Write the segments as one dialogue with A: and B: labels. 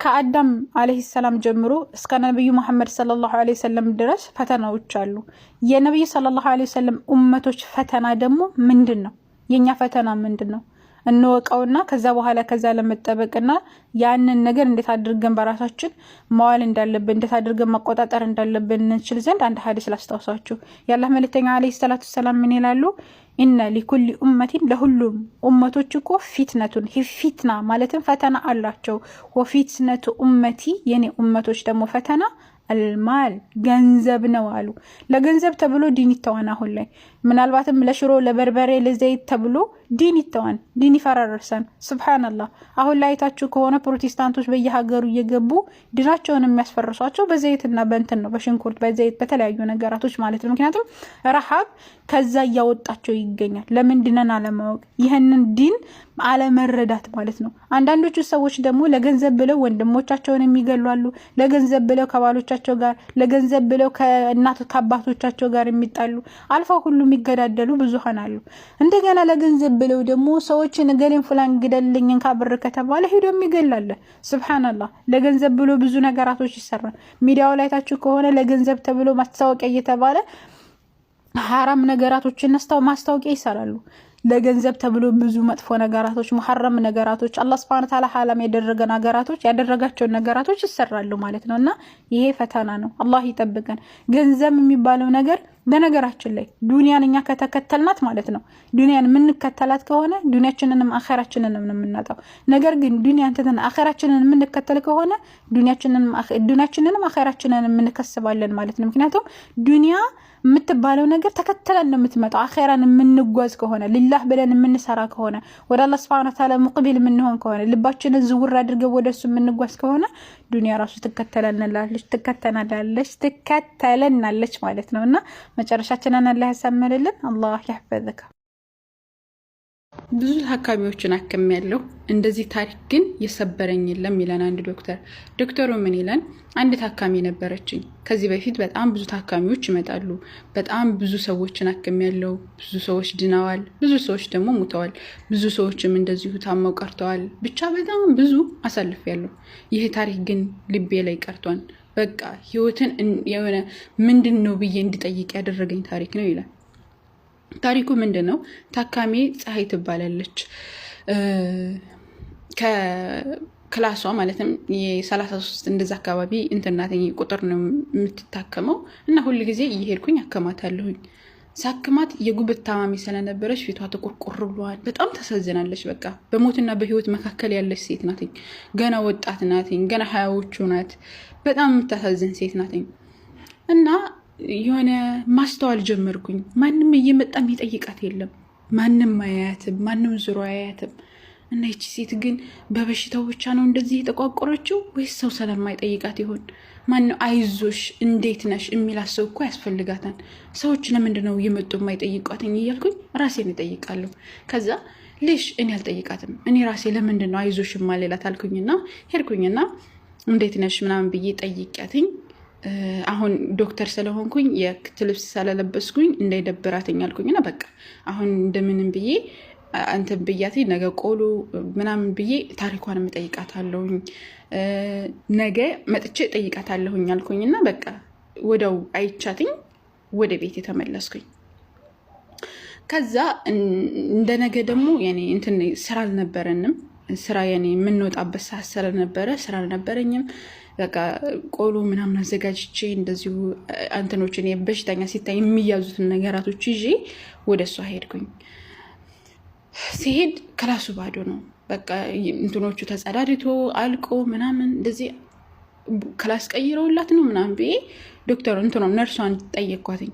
A: ከአዳም አለይሂ ሰላም ጀምሮ እስከ ነብዩ መሐመድ ሰለላሁ ዐለይሂ ወሰለም ድረስ ፈተናዎች አሉ። የነብዩ ሰለላሁ ዐለይሂ ወሰለም ኡመቶች ፈተና ደግሞ ምንድነው? የኛ ፈተና ምንድነው? እንወቀውና ከዛ በኋላ ከዛ ለመጠበቅና ያንን ነገር እንዴት አድርገን በራሳችን ማዋል እንዳለብን እንዴት አድርገን መቆጣጠር እንዳለብን እንችል ዘንድ አንድ ሐዲስ ላስታውሳችሁ። የአላህ መልእክተኛ አለይሂ ሰላቱ ሰላም ምን ይላሉ? ኢነ ሊኩሊ ኡመቲን ለሁሉም ኡመቶች እኮ ፊትነቱን ፊትና ማለትም ፈተና አላቸው። ወፊትነቱ ኡመቲ የኔ ኡመቶች ደግሞ ፈተና አልማል ገንዘብ ነው አሉ። ለገንዘብ ተብሎ ዲን ይተዋን። አሁን ላይ ምናልባትም ለሽሮ ለበርበሬ ለዘይት ተብሎ ዲን ይተዋን፣ ዲን ይፈራርሳን። ሱብሃንአላህ። አሁን ላይ ታችሁ ከሆነ ፕሮቴስታንቶች በየሀገሩ እየገቡ ዲናቸውን የሚያስፈርሷቸው በዘይትና በእንትን ነው፣ በሽንኩርት በዘይት በተለያዩ ነገራቶች ማለት ነው። ምክንያቱም ረሃብ ከዛ እያወጣቸው ይገኛል። ለምን? ዲነን አለማወቅ፣ ይህንን ዲን አለመረዳት ማለት ነው። አንዳንዶቹ ሰዎች ደግሞ ለገንዘብ ብለው ወንድሞቻቸውን የሚገሏሉ፣ ለገንዘብ ብለው ከባሎቻቸው ጋር፣ ለገንዘብ ብለው ከእናት ከአባቶቻቸው ጋር የሚጣሉ አልፈው ሁሉ የሚገዳደሉ ብዙሃን አሉ። እንደገና ለገንዘብ ብለው ደግሞ ሰዎችን ገሌን ፍላን ግደልልኝን ካብር ከተባለ ሄዶ የሚገላለ። ሱብሃንአላህ። ለገንዘብ ብሎ ብዙ ነገራቶች ይሰራል። ሚዲያው ላይ ታችሁ ከሆነ ለገንዘብ ተብሎ ማስታወቂያ እየተባለ ሐራም ነገራቶችን ማስታወቂያ ይሰራሉ። ለገንዘብ ተብሎ ብዙ መጥፎ ነገራቶች ሙሐረም ነገራቶች አላህ Subhanahu Ta'ala ሐላም ያደረገ ነገራቶች ያደረጋቸው ነገራቶች ይሰራሉ ማለት ነውና ይሄ ፈተና ነው። አላህ ይጠብቀን። ገንዘብ የሚባለው ነገር በነገራችን ላይ ዱንያን እኛ ከተከተልናት ማለት ነው ዱንያን ምን ከተላት ከሆነ ዱንያችንንም አኺራችንንም ነው የምናጣው። ነገር ግን ዱንያን ተተና አኺራችንንም ምን ከተል ከሆነ ዱንያችንንም አኺራችንንም እንከስባለን ማለት ነው። ምክንያቱም ዱንያ የምትባለው ነገር ተከተለን ነው የምትመጣው። አኺራን የምንጓዝ ከሆነ ሊላህ ብለን የምንሰራ ከሆነ ወደ አላህ Subhanahu Ta'ala ሙቅቢል የምንሆን ከሆነ ልባችንን ዝውር አድርገን ወደሱ የምንጓዝ ከሆነ ዱንያ ራሱ ትከተለናለች ማለት ነውና መጨረሻችንን አላህ ያሳምርልን። አላህ ይحفظك። ብዙ ታካሚዎችን አከሚያለሁ እንደዚህ ታሪክ ግን የሰበረኝ የለም ይላል አንድ ዶክተር። ዶክተሩ ምን ይላል? አንድ ታካሚ ነበረችኝ። ከዚህ በፊት በጣም ብዙ ታካሚዎች ይመጣሉ። በጣም ብዙ ሰዎችን አከሚያለሁ። ብዙ ሰዎች ድነዋል፣ ብዙ ሰዎች ደግሞ ሞተዋል፣ ብዙ ሰዎችም እንደዚሁ ታመው ቀርተዋል። ብቻ በጣም ብዙ አሳልፌያለሁ። ይሄ ታሪክ ግን ልቤ ላይ ቀርቷል። በቃ ህይወትን የሆነ ምንድነው ብዬ እንድጠይቅ ያደረገኝ ታሪክ ነው ይላል። ታሪኩ ምንድነው? ታካሚ ፀሐይ ትባላለች። ከክላሷ ማለትም የ33 እንደዛ አካባቢ እንትናተኝ ቁጥር ነው የምትታከመው እና ሁሉ ጊዜ እየሄድኩኝ አከማታለሁኝ። ሳክማት የጉበት ታማሚ ስለነበረች ፊቷ ተቆርቆር ብሏል። በጣም ተሳዝናለች። በቃ በሞትና በህይወት መካከል ያለች ሴት ናትኝ። ገና ወጣት ናትኝ። ገና 20ዎቹ ናት። በጣም የምታሳዝን ሴት ናትኝ እና የሆነ ማስተዋል ጀመርኩኝ። ማንም እየመጣ የሚጠይቃት የለም። ማንም አያያትም፣ ማንም ዙሮ አያያትም። እና ይቺ ሴት ግን በበሽታው ብቻ ነው እንደዚህ የተቋቆረችው ወይስ ሰው ስለማይጠይቃት ይሆን? ማነው አይዞሽ እንዴት ነሽ የሚላት ሰው እኮ ያስፈልጋታል። ሰዎች ለምንድነው እየመጡ የማይጠይቋትኝ እያልኩኝ ራሴን እጠይቃለሁ። ከዛ ልሽ እኔ አልጠይቃትም፣ እኔ ራሴ ለምንድነው አይዞሽ ማለላት አልኩኝና ሄድኩኝና እንዴት ነሽ ምናምን ብዬ ጠይቂያትኝ። አሁን ዶክተር ስለሆንኩኝ የክት ልብስ ስለለበስኩኝ እንዳይደብራትኝ አልኩኝና በቃ አሁን እንደምንም ብዬ አንተን ብያት ነገ ቆሎ ምናምን ብዬ ታሪኳን እጠይቃታለሁኝ፣ ነገ መጥቼ እጠይቃታለሁኝ አልኩኝና በቃ ወደው አይቻትኝ ወደ ቤት የተመለስኩኝ። ከዛ እንደ ነገ ደግሞ ያኔ እንትን ስራ አልነበረንም። ስራ ያኔ የምንወጣበት ሰዓት ስለነበረ ስራ አልነበረኝም። በቃ ቆሎ ምናምን አዘጋጅቼ እንደዚሁ አንተኖችን የበሽተኛ ሲታይ የሚያዙትን ነገራቶች ይዤ ወደሷ ሄድኩኝ። ሲሄድ ክላሱ ባዶ ነው። በቃ እንትኖቹ ተጸዳድቶ አልቆ ምናምን እንደዚህ ክላስ ቀይረውላት ነው ምናምን ብዬ ዶክተሩ እንትኑ ነርሷን ጠየቅኳትኝ።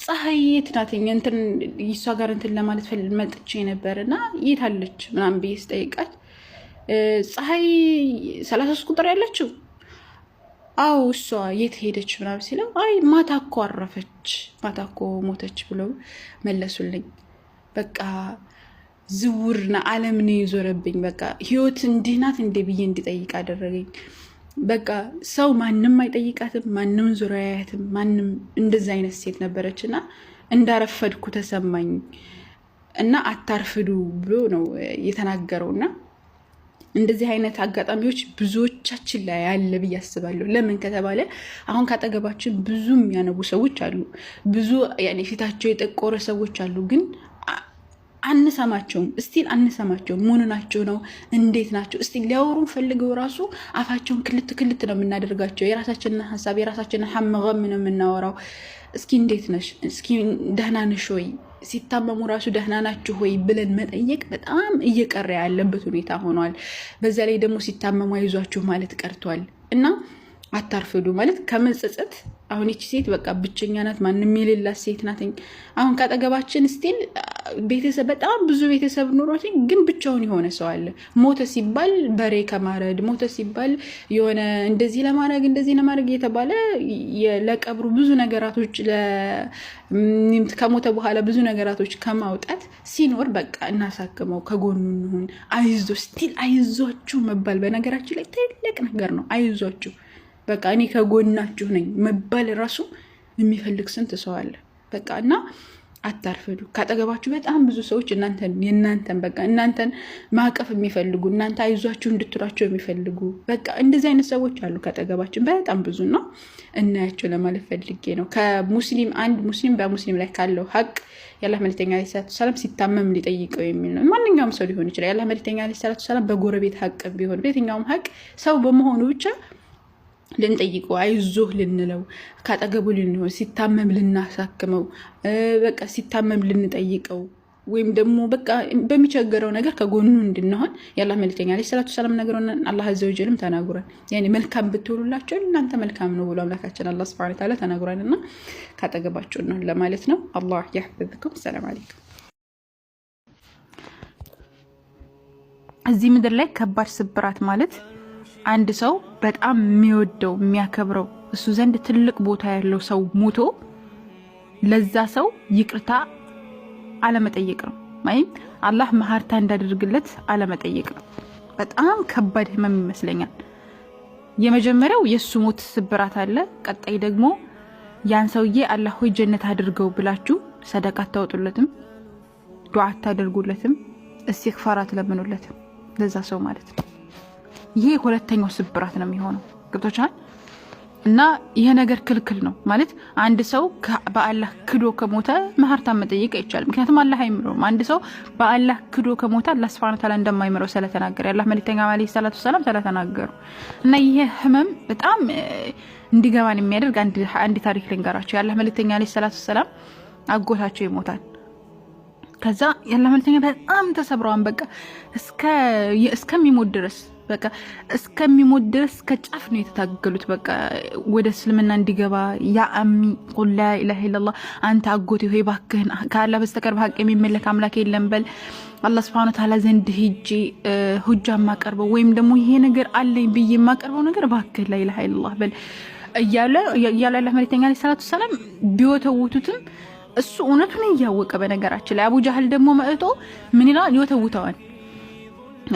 A: ፀሐይ የት ናትኝ እንትን ይሷ ጋር እንትን ለማለት መጥቼ ነበርና የት አለች ምናምን ብዬ ስጠይቃት ፀሐይ 33 ቁጥር ያለችው አው እሷ የት ሄደች ምናምን ሲለው አይ ማታ እኮ አረፈች፣ ማታ እኮ ሞተች ብለው መለሱልኝ። በቃ ዝውርና ዓለም ነው ይዞረብኝ። በቃ ህይወት እንዲህ ናት እንደ ብዬ እንዲጠይቅ አደረገኝ። በቃ ሰው ማንም አይጠይቃትም፣ ማንም ዙሪያ አያትም፣ ማንም እንደዛ አይነት ሴት ነበረችና እንዳረፈድኩ ተሰማኝ እና አታርፍዱ ብሎ ነው የተናገረውና እንደዚህ አይነት አጋጣሚዎች ብዙዎቻችን ላይ ያለ ብዬ አስባለሁ። ለምን ከተባለ አሁን ካጠገባችን ብዙ የሚያነቡ ሰዎች አሉ፣ ብዙ ያኔ ፊታቸው የጠቆረ ሰዎች አሉ፣ ግን አንሰማቸውም። እስቲል አንሰማቸውም። ምን ናቸው ነው? እንዴት ናቸው? እስቲል ሊያወሩን ፈልገው ራሱ አፋቸውን ክልት ክልት ነው የምናደርጋቸው። የራሳችንን ሀሳብ የራሳችንን ሐመገም ነው የምናወራው። እስኪ እንዴት ነሽ? እስኪ ደህና ነሽ ወይ? ሲታመሙ ራሱ ደህና ናችሁ ወይ ብለን መጠየቅ በጣም እየቀረ ያለበት ሁኔታ ሆኗል። በዛ ላይ ደግሞ ሲታመሙ አይዟችሁ ማለት ቀርቷል። እና አታርፍዱ ማለት ከመጸጸት አሁን ይቺ ሴት በቃ ብቸኛ ናት፣ ማንም የሌላት ሴት ናት። አሁን ካጠገባችን ስቲል ቤተሰብ በጣም ብዙ ቤተሰብ ኖሯት ግን ብቻውን የሆነ ሰው አለ። ሞተ ሲባል በሬ ከማረድ ሞተ ሲባል የሆነ እንደዚህ ለማድረግ እየተባለ ለቀብሩ ብዙ ነገራቶች ከሞተ በኋላ ብዙ ነገራቶች ከማውጣት ሲኖር በቃ እናሳክመው፣ ከጎኑ እንሁን፣ አይዞ ስቲል አይዟችሁ መባል በነገራችን ላይ ትልቅ ነገር ነው። አይዟችሁ በቃ እኔ ከጎናችሁ ነኝ መባል ራሱ የሚፈልግ ስንት ሰው አለ። በቃ እና አታርፍዱ። ካጠገባችሁ በጣም ብዙ ሰዎች እናንተን ማቀፍ የሚፈልጉ እናንተ አይዟችሁ እንድትሏቸው የሚፈልጉ በቃ እንደዚህ አይነት ሰዎች አሉ ካጠገባችን በጣም ብዙ ነው። እናያቸው ለማለት ፈልጌ ነው። አንድ ሙስሊም በሙስሊም ላይ ካለው ሀቅ የአላህ መልእክተኛ ዐለይሂ ሰላቱ ወሰላም ሲታመም ሊጠይቀው የሚል ነው። ማንኛውም ሰው ሊሆን ይችላል። የአላህ መልእክተኛ ዐለይሂ ሰላቱ ወሰላም በጎረቤት ሀቅ ቢሆን በየትኛውም ሀቅ ሰው በመሆኑ ብቻ ልንጠይቀው፣ አይዞህ ልንለው፣ ካጠገቡ ልንሆን፣ ሲታመም ልናሳክመው፣ በቃ ሲታመም ልንጠይቀው፣ ወይም ደግሞ በቃ በሚቸገረው ነገር ከጎኑ እንድንሆን የአላህ መልእክተኛ ዐለይሂ ሰላቱ ወሰላም ነገሩን አላህ አዘ ወጀልም ተናግሯል። ያኔ መልካም ብትውሉላቸው እናንተ መልካም ነው ብሎ አምላካችን አላህ ሱብሓነሁ ወተዓላ ተናግሯል። እና ካጠገባቸው ነው ለማለት ነው። አላህ ያህፍዝኩም። ሰላም አለይኩም። እዚህ ምድር ላይ ከባድ ስብራት ማለት አንድ ሰው በጣም የሚወደው የሚያከብረው እሱ ዘንድ ትልቅ ቦታ ያለው ሰው ሞቶ ለዛ ሰው ይቅርታ አለመጠየቅ ነው። ማለት አላህ መሐርታ እንዳደርግለት አለመጠየቅ ነው። በጣም ከባድ ህመም ይመስለኛል። የመጀመሪያው የሱ ሞት ስብራት አለ። ቀጣይ ደግሞ ያን ሰውዬ አላህ ሆይ ጀነት አድርገው ብላችሁ ሰደቃ ታወጡለትም፣ ዱዓ ታደርጉለትም፣ እስትግፋር አትለምኑለትም ለዛ ሰው ማለት ነው። ይሄ ሁለተኛው ስብራት ነው የሚሆነው። ገብቶቻል? እና ይሄ ነገር ክልክል ነው ማለት አንድ ሰው በአላህ ክዶ ከሞተ መሐርታ መጠየቅ አይቻልም። ምክንያቱም አላህ አይምረውም። አንድ ሰው በአላህ ክዶ ከሞተ አላህ ሱብሓነሁ ወተዓላ እንደማይምረው ስለተናገረ የአላህ መልእክተኛ ዐለይሂ ሰላቱ ወሰላም ስለተናገሩ እና ይሄ ህመም በጣም እንዲገባን የሚያደርግ አንድ ታሪክ ልንገራቸው። የአላህ መልእክተኛ ዐለይሂ ሰላቱ ወሰላም አጎታቸው ይሞታል። ከዛ የአላህ መልእክተኛ በጣም ተሰብረዋን በቃ እስከሚሞት ድረስ ከጫፍ ነው የተታገሉት። በቃ ወደ እስልምና እንዲገባ ያ አሚ ቁል ላ ኢላሀ ኢለላህ አንተ አጎቴ ሆይ እባክህን ከአላህ በስተቀር በሐቅ የሚመለክ አምላክ የለም በል፣ አላህ ሱብሓነሁ ወተዓላ ዘንድ ሂጄ ሁጃ የማቀርበው ወይም ደግሞ ይሄ ነገር አለኝ ብዬ የማቀርበው ነገር እባክህ ላ ኢላሀ ኢለላህ በል እያለ አላህ መልእክተኛ ዐለይሂ ሰላቱ ወሰላም ቢወተውቱትም እሱ እውነቱን እያወቀ በነገራችን ላይ አቡ ጃህል ደግሞ መጥቶ ምን ይላል? ይወተውተዋል።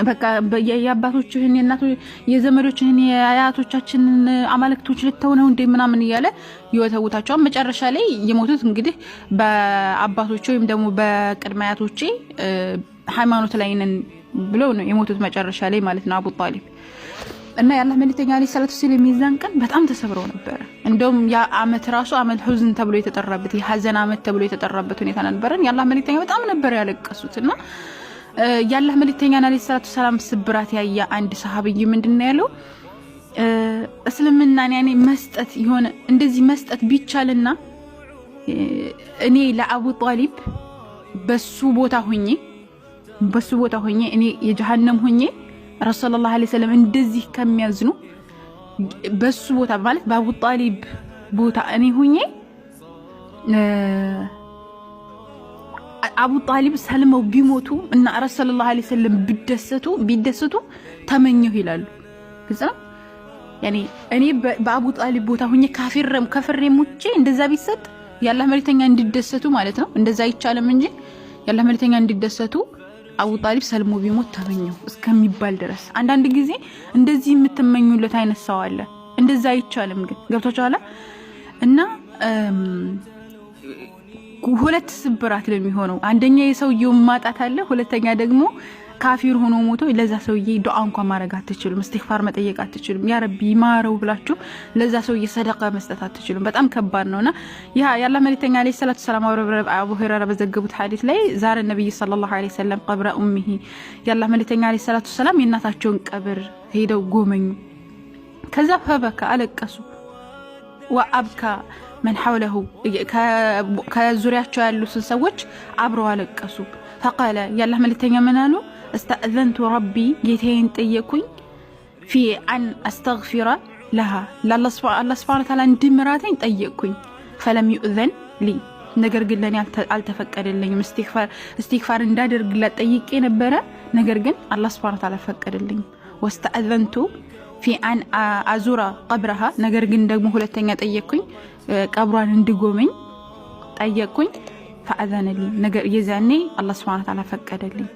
A: በቃ የአባቶችህን የዘመዶችህን የአያቶቻችንን አማልክቶች ልተው ነው እንደ ምናምን እያለ ይወተውታቸዋል። መጨረሻ ላይ የሞቱት እንግዲህ በአባቶቼ ወይም ደግሞ በቅድመ አያቶቼ ሃይማኖት ላይ ነን ብለው ነው የሞቱት መጨረሻ ላይ ማለት ነው አቡ ጣሊብ። እና የአላህ መልእክተኛ ዐለይሂ ሰላቱ ወሰላም የሚዛን ቀን በጣም ተሰብረው ነበር። እንደውም ያ አመት ራሱ አመት ሁዝን ተብሎ የተጠራበት የሐዘን አመት ተብሎ የተጠራበት ሁኔታ ነበር። የአላህ መልእክተኛ በጣም ነበር ያለቀሱትና የአላህ መልእክተኛ ዐለይሂ ሰላቱ ወሰላም ስብራት ያየ አንድ ሰሃቢይ ምንድነው ያለው? እስልምናን ያኔ መስጠት የሆነ እንደዚህ መስጠት ቢቻልና እኔ ለአቡ ጣሊብ በሱ ቦታ ሆኜ እኔ የጀሃነም ሆኜ ረሱል ሰለላሁ ዐለይሂ ወሰለም እንደዚህ ከሚያዝኑ በሱ ቦታ ማለት በአቡ ጣሊብ ቦታ እኔ ሆኜ አቡ ጣሊብ ሰልመው ቢሞቱ እና ረሱል ሰለላሁ ዐለይሂ ወሰለም ቢደሰቱ ተመኘሁ ይላሉ። ግልጽ ነው። ያኔ እኔ በአቡ ጣሊብ ቦታ ሆኜ ከፍሬም ውጪ እንደዛ ቢሰጥ የአላህ መልእክተኛ እንዲደሰቱ ማለት ነው። እንደዛ አይቻልም እንጂ የአላህ መልእክተኛ እንዲደሰቱ አቡ ጣሊብ ሰልሞ ቢሞት ተመኘሁ እስከሚባል ድረስ አንዳንድ ጊዜ እንደዚህ የምትመኙለት አይነት ሰው አለ። እንደዛ አይቻልም ግን ገብቶቻል። እና ሁለት ስብራት ነው የሚሆነው። አንደኛ የሰውየው ማጣት አለ፣ ሁለተኛ ደግሞ ካፊር ሆኖ ሞቶ ለዛ ሰውዬ ዱዓ እንኳን ማድረግ አትችሉም፣ እስትግፋር መጠየቅ አትችሉም። ያ ረቢ ማረው ብላችሁ ለዛ ሰውዬ ሰደቃ መስጠት አትችሉም። በጣም ከባድ ነውና ያ የአላህ መልእክተኛ አለይሂ ሰላቱ ሰላም አቡ ሁረይራ በዘገቡት ሐዲስ ላይ ዛሬ ነብዩ ሰለላሁ ዐለይሂ ወሰለም ቀብረ ኡሚሂ የአላህ መልእክተኛ አለይሂ ሰላቱ ሰላም የእናታቸውን ቀብር ሄደው ጎመኙ። ከዛ ፈበካ አለቀሱ። ወአብካ من حوله كزورياتشو ያሉትን ሰዎች አብረው አለቀሱ። فقال يالله መልእክተኛ ምን አሉ? استأذنت ربي ጌታዬን ጠየቁኝ في أن أستغفر لها الله سبحانه وتعالى እንድምራተኝ ጠየቁኝ فلم يؤذن لي ነገር ግን ለኔ አልተፈቀደልኝም። استغفار እንዳደርግላት ጠይቄ ነበረ፣ ነገር ግን الله سبحانه وتعالى ፈቀደልኝ። واستأذنت في أن أزور قبرها ነገር ግን ደግሞ ሁለተኛ ጠየቁኝ ቀብሯን እንድጎመኝ ጠየቁኝ። فأذن لي ነገር የዛኔ الله سبحانه وتعالى ፈቀደልኝ።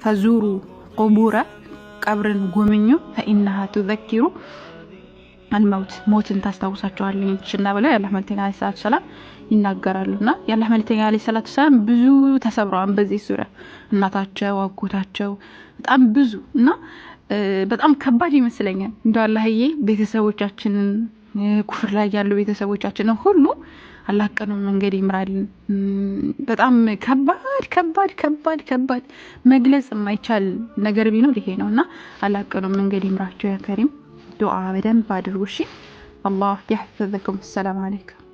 A: فزوروا قبور ቀብርን ጎመኙ فإنها تذكر الموت ሞትን ታስታውሳቸዋለች እና ብለው የአላህ መልእክተኛ አለይሂ ሰላቱ ሰላም ይናገራሉና የአላህ መልእክተኛ አለይሂ ሰላቱ ሰላም ብዙ ተሰብረዋል በዚህ ዙሪያ እናታቸው አጎታቸው በጣም ብዙ እና በጣም ከባድ ይመስለኛል። እንደው አላህዬ ቤተሰቦቻችንን ኩፍር ላይ ያሉ ቤተሰቦቻችንን ሁሉ አላህ ቀኑ መንገድ ይምራልን። በጣም ከባድ ከባድ ከባድ ከባድ መግለጽ የማይቻል ነገር ቢኖር ይሄ ነውና አላህ ቀኑ መንገድ ይምራቸው ያ ከሪም። ዱዓ በደንብ አድርጉ እሺ። አላህ ይحفظكم። ሰላም አለይኩም